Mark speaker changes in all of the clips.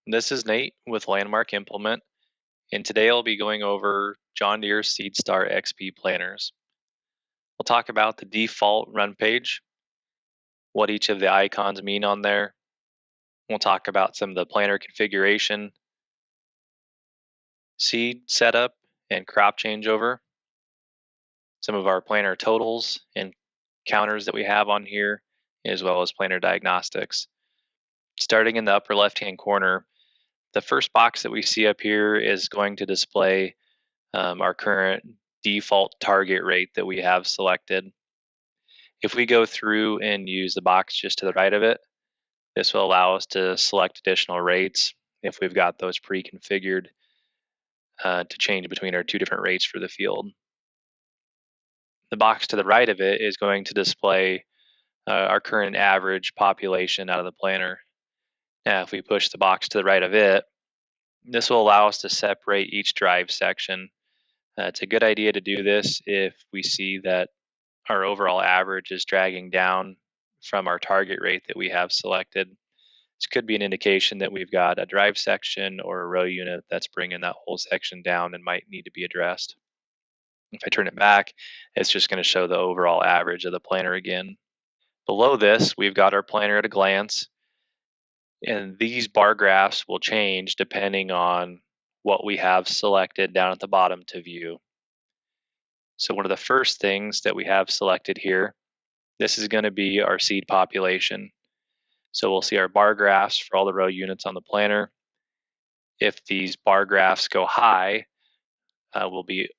Speaker 1: This is Nate with Landmark Implement, and today I'll be going over John Deere SeeDstar XP planners. We'll talk about the default run page, what each of the icons mean on there. We'll talk about some of the planner configuration, seed setup, and crop changeover, some of our planner totals and counters that we have on here, as well as planner diagnostics. Starting in the upper left-hand corner, the first box that we see up here is going to display our current default target rate that we have selected. If we go through and use the box just to the right of it, this will allow us to select additional rates if we've got those pre-configured to change between our two different rates for the field. The box to the right of it is going to display our current average population out of the planner. Now, if we push the box to the right of it, this will allow us to separate each drive section. It's a good idea to do this if we see that our overall average is dragging down from our target rate that we have selected. This could be an indication that we've got a drive section or a row unit that's bringing that whole section down and might need to be addressed. If I turn it back, it's just going to show the overall average of the planner again. Below this, we've got our planner at a glance, and these bar graphs will change depending on what we have selected down at the bottom to view. So one of the first things that we have selected here, this is going to be our seed population. So we'll see our bar graphs for all the row units on the planner. If these bar graphs go high, we'll be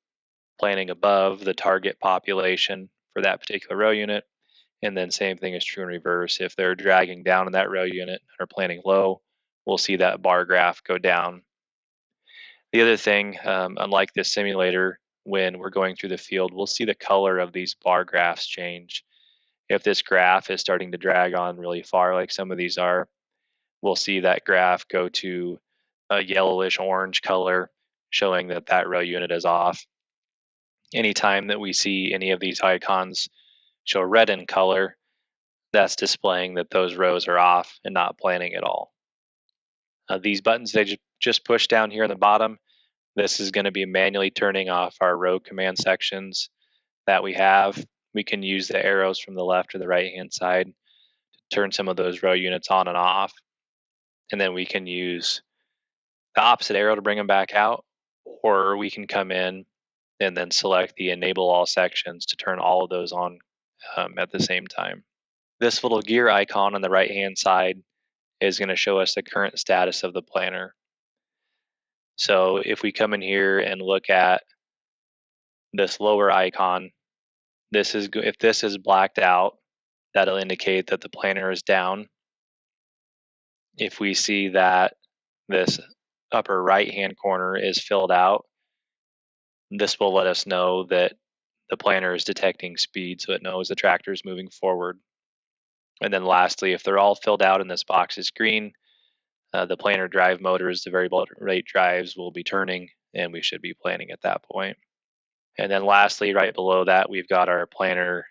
Speaker 1: planning above the target population for that particular row unit. And then same thing is true in reverse. If they're dragging down in that row unit and are planning low, we'll see that bar graph go down. The other thing, unlike this simulator, when we're going through the field, we'll see the color of these bar graphs change. If this graph is starting to drag on really far, like some of these are, we'll see that graph go to a yellowish orange color, showing that that row unit is off. Anytime that we see any of these icons show red in color, that's displaying that those rows are off and not planning at all. These buttons they just push down here on the bottom, this is going to be manually turning off our row command sections that we have. We can use the arrows from the left or the right hand side to turn some of those row units on and off. And then we can use the opposite arrow to bring them back out, or we can come in and then select the enable all sections to turn all of those on at the same time. This little gear icon on the right hand side is going to show us the current status of the planner. So if we come in here and look at this lower icon, if this is blacked out, that'll indicate that the planner is down. If we see that this upper right hand corner is filled out, this will let us know that the planner is detecting speed, so it knows the tractor is moving forward. And then lastly, if they're all filled out and this box is green, the planner drive motors, the variable rate drives will be turning, and we should be planning at that point. And then lastly, right below that, we've got our planner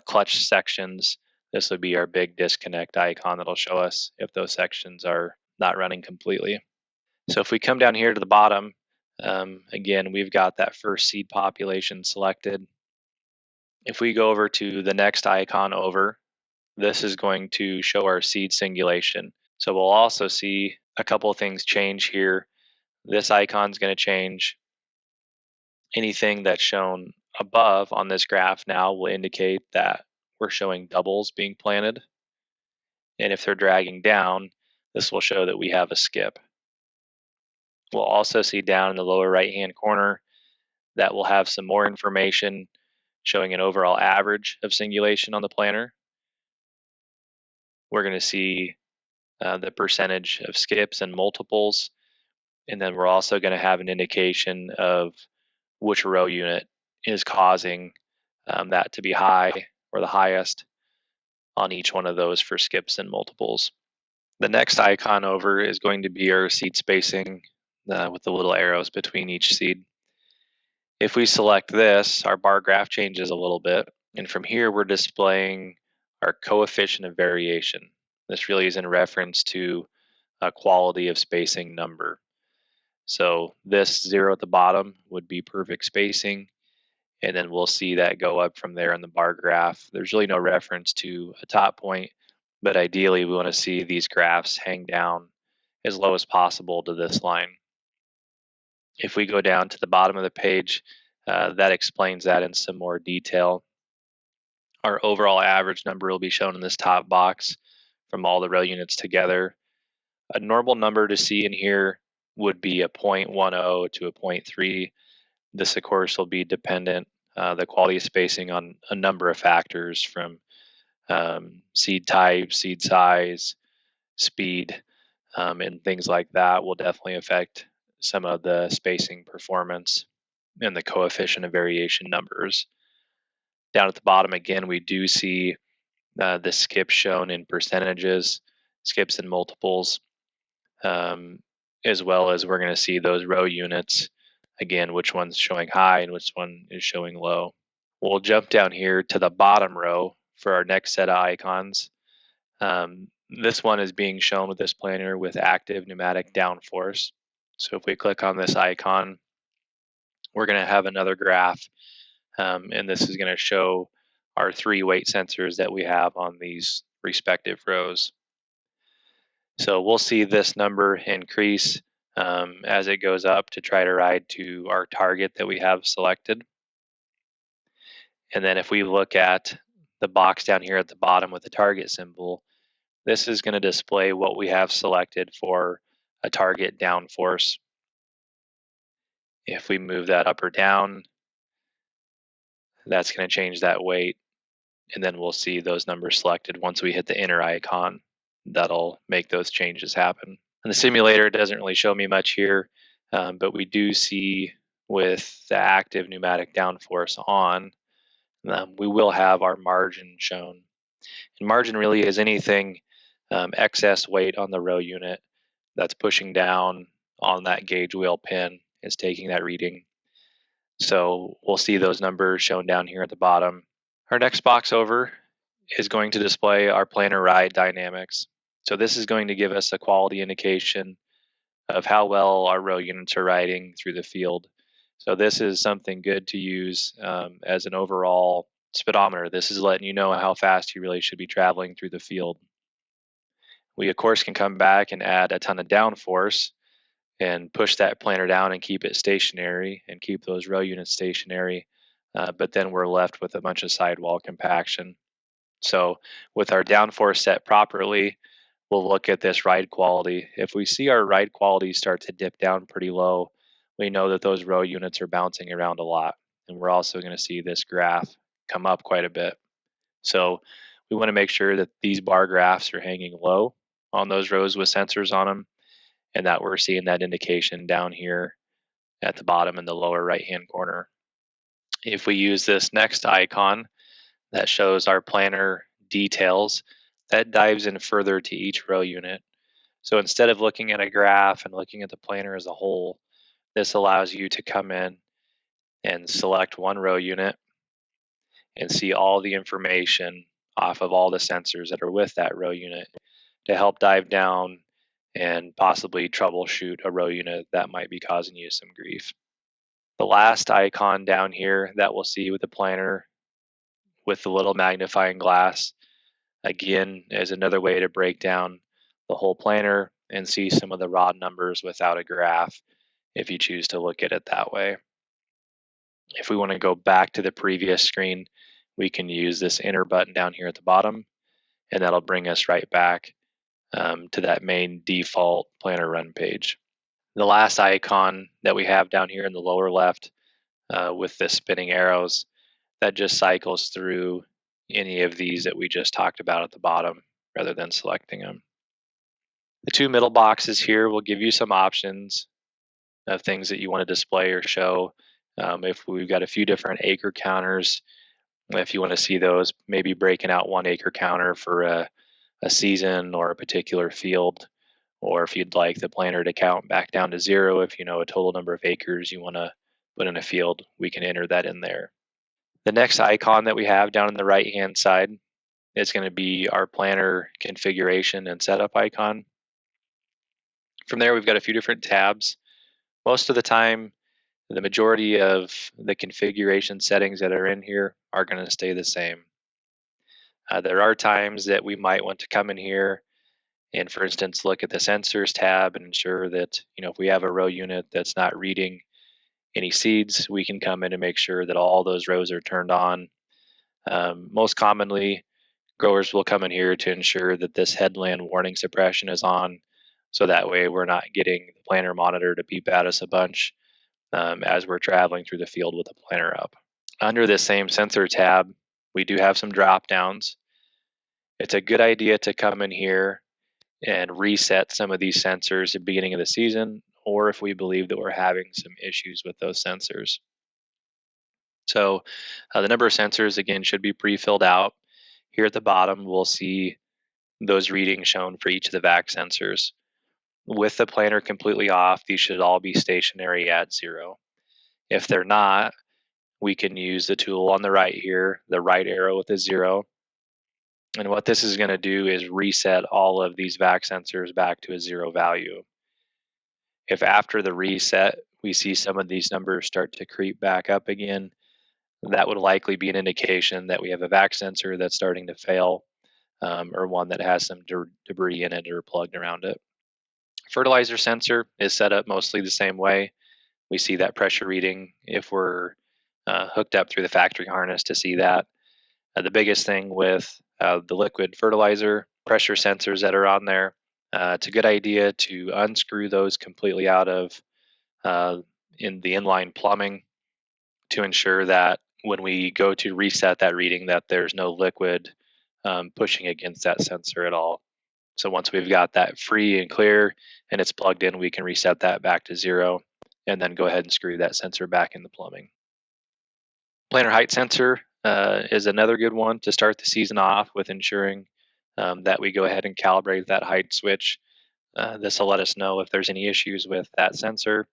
Speaker 1: clutch sections. This would be our big disconnect icon that'll show us if those sections are not running completely. So if we come down here to the bottom, again, we've got that first seed population selected. If we go over to the next icon over, this is going to show our seed singulation. So we'll also see a couple of things change here. This icon is going to change. Anything that's shown above on this graph now will indicate that we're showing doubles being planted. And if they're dragging down, this will show that we have a skip. We'll also see down in the lower right-hand corner that we'll have some more information showing an overall average of singulation on the planner. We're going to see the percentage of skips and multiples, and then we're also going to have an indication of which row unit is causing that to be high or the highest on each one of those for skips and multiples. The next icon over is going to be our seed spacing with the little arrows between each seed. If we select this, our bar graph changes a little bit, and from here we're displaying our coefficient of variation. This really is in reference to a quality of spacing number. So this 0 at the bottom would be perfect spacing, and then we'll see that go up from there in the bar graph. There's really no reference to a top point, but ideally we want to see these graphs hang down as low as possible to this line. If we go down to the bottom of the page, that explains that in some more detail. Our overall average number will be shown in this top box from all the row units together. A normal number to see in here would be a 0.10 to a 0.3. This, of course, will be dependent, the quality of spacing, on a number of factors from seed type, seed size, speed, and things like that will definitely affect some of the spacing performance and the coefficient of variation numbers. Down at the bottom, again, we do see the skips shown in percentages, skips in multiples, as well as we're going to see those row units, again, which one's showing high and which one is showing low. We'll jump down here to the bottom row for our next set of icons. This one is being shown with this planner with active pneumatic downforce. So if we click on this icon, we're going to have another graph, and this is going to show our 3 weight sensors that we have on these respective rows. So we'll see this number increase as it goes up to try to ride to our target that we have selected. And then if we look at the box down here at the bottom with the target symbol, this is going to display what we have selected for a target downforce. If we move that up or down, that's going to change that weight, and then we'll see those numbers selected once we hit the inner icon. That'll make those changes happen. And the simulator doesn't really show me much here, but we do see with the active pneumatic downforce on, we will have our margin shown. And margin really is anything excess weight on the row unit that's pushing down on that gauge wheel pin is taking that reading. So we'll see those numbers shown down here at the bottom. Our next box over is going to display our planar ride dynamics. So this is going to give us a quality indication of how well our row units are riding through the field. So this is something good to use as an overall speedometer. This is letting you know how fast you really should be traveling through the field. We, of course, can come back and add a ton of downforce and push that planer down and keep it stationary and keep those row units stationary, but then we're left with a bunch of sidewall compaction. So with our downforce set properly, we'll look at this ride quality. If we see our ride quality start to dip down pretty low, we know that those row units are bouncing around a lot. And we're also going to see this graph come up quite a bit. So we want to make sure that these bar graphs are hanging low on those rows with sensors on them, and that we're seeing that indication down here at the bottom in the lower right-hand corner. If we use this next icon that shows our planer details, that dives in further to each row unit. So instead of looking at a graph and looking at the planer as a whole, this allows you to come in and select one row unit and see all the information off of all the sensors that are with that row unit to help dive down and possibly troubleshoot a row unit that might be causing you some grief. The last icon down here that we'll see with the planer with the little magnifying glass, again, is another way to break down the whole planer and see some of the raw numbers without a graph if you choose to look at it that way. If we want to go back to the previous screen, we can use this enter button down here at the bottom, and that'll bring us right back to that main default planer run page. The last icon that we have down here in the lower left with the spinning arrows, that just cycles through any of these that we just talked about at the bottom rather than selecting them. The 2 middle boxes here will give you some options of things that you want to display or show. If we've got a few different acre counters, if you want to see those, maybe breaking out 1 acre counter for a season or a particular field, or if you'd like the planer to count back down to 0, if you know a total number of acres you want to put in a field, we can enter that in there. The next icon that we have down on the right hand side is going to be our planer configuration and setup icon. From there, we've got a few different tabs. Most of the time, the majority of the configuration settings that are in here are going to stay the same. There are times that we might want to come in here and, for instance, look at the sensors tab and ensure that, if we have a row unit that's not reading any seeds, we can come in and make sure that all those rows are turned on. Most commonly, growers will come in here to ensure that this headland warning suppression is on, so that way we're not getting the planter monitor to beep at us a bunch as we're traveling through the field with the planter up. Under this same sensor tab, we do have some drop downs. It's a good idea to come in here and reset some of these sensors at the beginning of the season, or if we believe that we're having some issues with those sensors. So the number of sensors, again, should be pre-filled out. Here at the bottom, we'll see those readings shown for each of the vac sensors. With the planter completely off, these should all be stationary at 0. If they're not, we can use the tool on the right here, the right arrow with a 0. And what this is going to do is reset all of these vac sensors back to a 0 value. If after the reset, we see some of these numbers start to creep back up again, that would likely be an indication that we have a vac sensor that's starting to fail, or one that has some debris in it or plugged around it. Fertilizer sensor is set up mostly the same way. We see that pressure reading if we're hooked up through the factory harness to see that. The biggest thing with the liquid fertilizer pressure sensors that are on there, it's a good idea to unscrew those completely out of in the inline plumbing to ensure that when we go to reset that reading that there's no liquid pushing against that sensor at all. So once we've got that free and clear and it's plugged in, we can reset that back to 0 and then go ahead and screw that sensor back in the plumbing. Planter height sensor is another good one to start the season off with, ensuring that we go ahead and calibrate that height switch. This will let us know if there's any issues with that sensor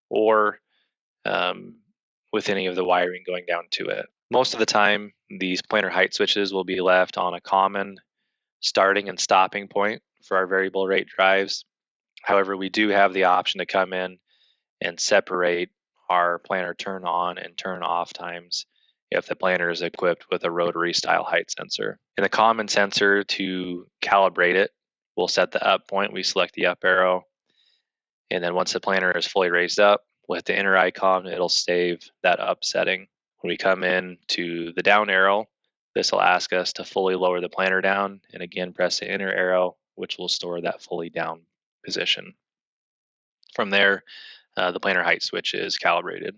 Speaker 1: or with any of the wiring going down to it. Most of the time, these planter height switches will be left on a common starting and stopping point for our variable rate drives. However, we do have the option to come in and separate our planter turn on and turn off times if the planter is equipped with a rotary style height sensor. In the common sensor, to calibrate it, we'll set the up point, we select the up arrow, and then once the planter is fully raised up, with the inner icon, it'll save that up setting. When we come in to the down arrow, this will ask us to fully lower the planter down, and again press the inner arrow, which will store that fully down position. From there, the planter height switch is calibrated.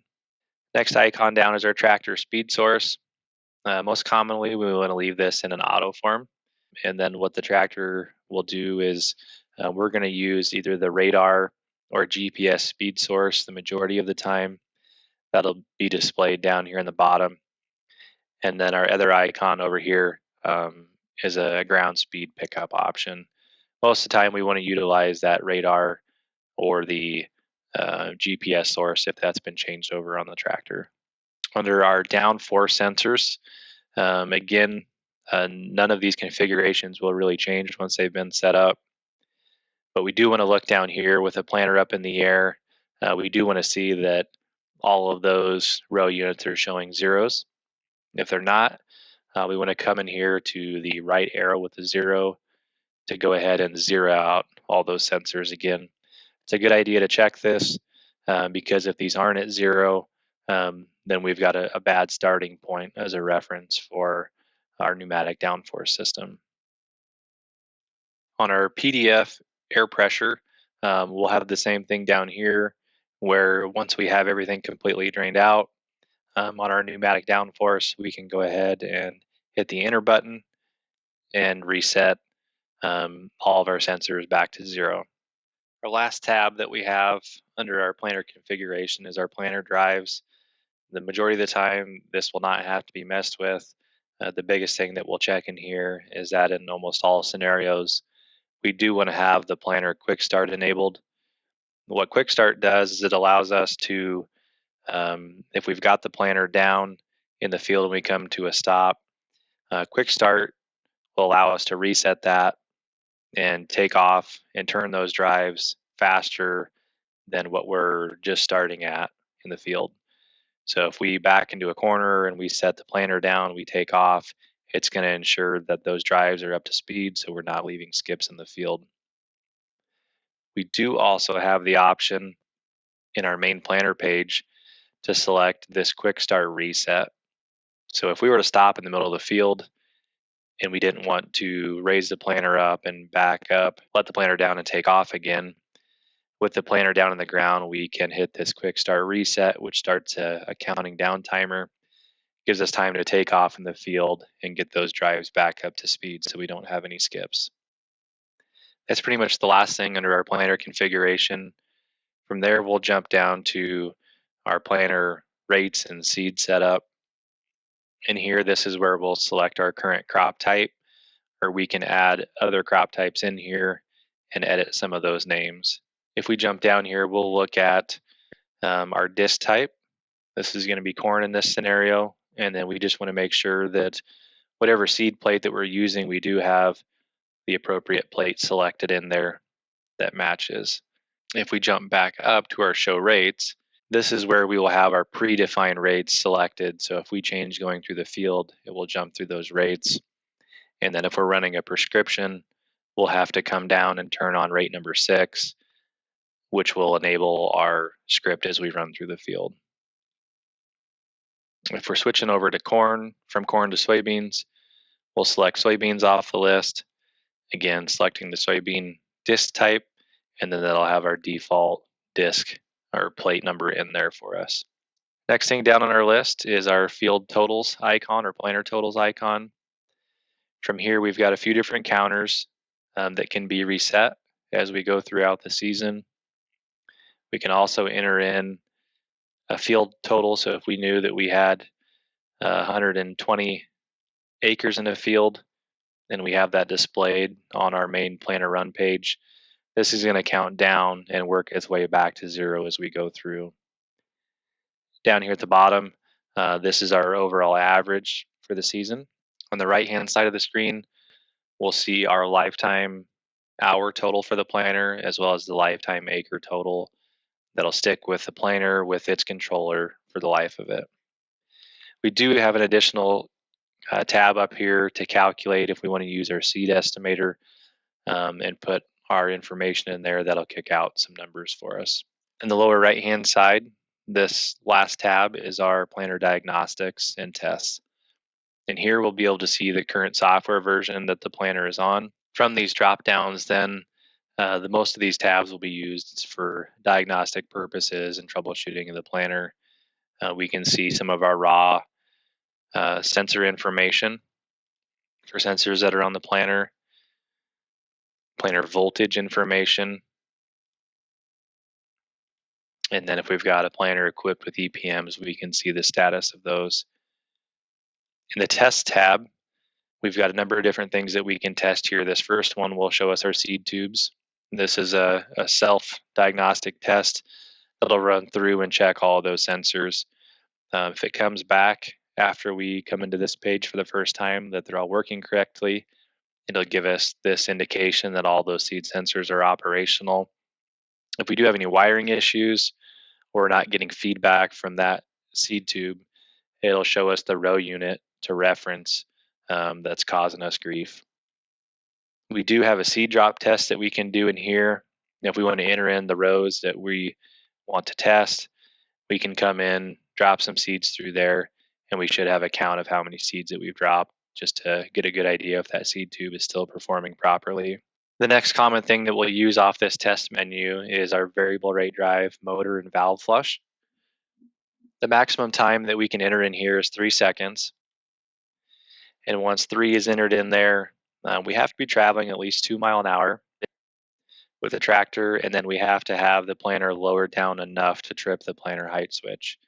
Speaker 1: Next icon down is our tractor speed source. Most commonly, we want to leave this in an auto form. And then what the tractor will do is we're going to use either the radar or GPS speed source the majority of the time. That'll be displayed down here in the bottom. And then our other icon over here is a ground speed pickup option. Most of the time, we want to utilize that radar or the GPS source if that's been changed over on the tractor. Under our downforce sensors, again, none of these configurations will really change once they've been set up. But we do want to look down here with the planter up in the air. We do want to see that all of those row units are showing zeros. If they're not, we want to come in here to the right arrow with the 0 to go ahead and zero out all those sensors again. It's a good idea to check this because if these aren't at 0, then we've got a bad starting point as a reference for our pneumatic downforce system. On our PDF air pressure, we'll have the same thing down here, where once we have everything completely drained out on our pneumatic downforce, we can go ahead and hit the enter button and reset all of our sensors back to 0. Our last tab that we have under our planter configuration is our planter drives. The majority of the time, this will not have to be messed with. The biggest thing that we'll check in here is that in almost all scenarios, we do want to have the planter quick start enabled. What quick start does is it allows us to, if we've got the planter down in the field and we come to a stop, quick start will allow us to reset that and take off and turn those drives faster than what we're just starting at in the field. So if we back into a corner and we set the planter down, we take off, it's going to ensure that those drives are up to speed so we're not leaving skips in the field. We do also have the option in our main planter page to select this quick start reset. So if we were to stop in the middle of the field and we didn't want to raise the planter up and back up, let the planter down and take off again, with the planter down on the ground, we can hit this quick start reset, which starts a counting down timer. Gives us time to take off in the field and get those drives back up to speed so we don't have any skips. That's pretty much the last thing under our planter configuration. From there, we'll jump down to our planter rates and seed setup. And here, this is where we'll select our current crop type, or we can add other crop types in here and edit some of those names. If we jump down here, we'll look at our disc type. This is going to be corn in this scenario. And then we just want to make sure that whatever seed plate that we're using, we do have the appropriate plate selected in there that matches. If we jump back up to our show rates, this is where we will have our predefined rates selected. So if we change going through the field, it will jump through those rates. And then if we're running a prescription, we'll have to come down and turn on rate number 6, which will enable our script as we run through the field. If we're switching over to corn, from corn to soybeans, we'll select soybeans off the list. Again, selecting the soybean disc type, and then that'll have our default disc or plate number in there for us. Next thing down on our list is our field totals icon or planter totals icon. From here, we've got a few different counters that can be reset as we go throughout the season. We can also enter in a field total. So if we knew that we had 120 acres in a field, and we have that displayed on our main planter run page, this is going to count down and work its way back to 0 as we go through. Down here at the bottom, this is our overall average for the season. On the right-hand side of the screen, we'll see our lifetime hour total for the planter, as well as the lifetime acre total that'll stick with the planter with its controller for the life of it. We do have an additional tab up here to calculate if we want to use our seed estimator and put our information in there. That'll kick out some numbers for us. In the lower right hand side, this last tab is our planter diagnostics and tests. And here we'll be able to see the current software version that the planter is on. From these drop downs, then most of these tabs will be used for diagnostic purposes and troubleshooting of the planter. We can see some of our raw sensor information for sensors that are on the planter voltage information, and then if we've got a planter equipped with EPMs, we can see the status of those. In the test tab, we've got a number of different things that we can test here. This first one will show us our seed tubes. This is a self-diagnostic test that'll run through and check all of those sensors. If it comes back after we come into this page for the first time that they're all working correctly, it'll give us this indication that all those seed sensors are operational. If we do have any wiring issues or not getting feedback from that seed tube, it'll show us the row unit to reference that's causing us grief. We do have a seed drop test that we can do in here. If we want to enter in the rows that we want to test, we can come in, drop some seeds through there, and we should have a count of how many seeds that we've dropped just to get a good idea if that seed tube is still performing properly. The next common thing that we'll use off this test menu is our variable rate drive, motor, and valve flush. The maximum time that we can enter in here is 3 seconds. And once 3 is entered in there, we have to be traveling at least 2 miles an hour with a tractor, and then we have to have the planter lowered down enough to trip the planter height switch.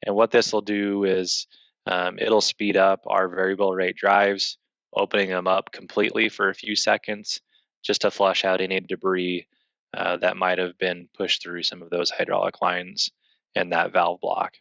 Speaker 1: And what this will do is it'll speed up our variable rate drives, opening them up completely for a few seconds just to flush out any debris that might have been pushed through some of those hydraulic lines and that valve block.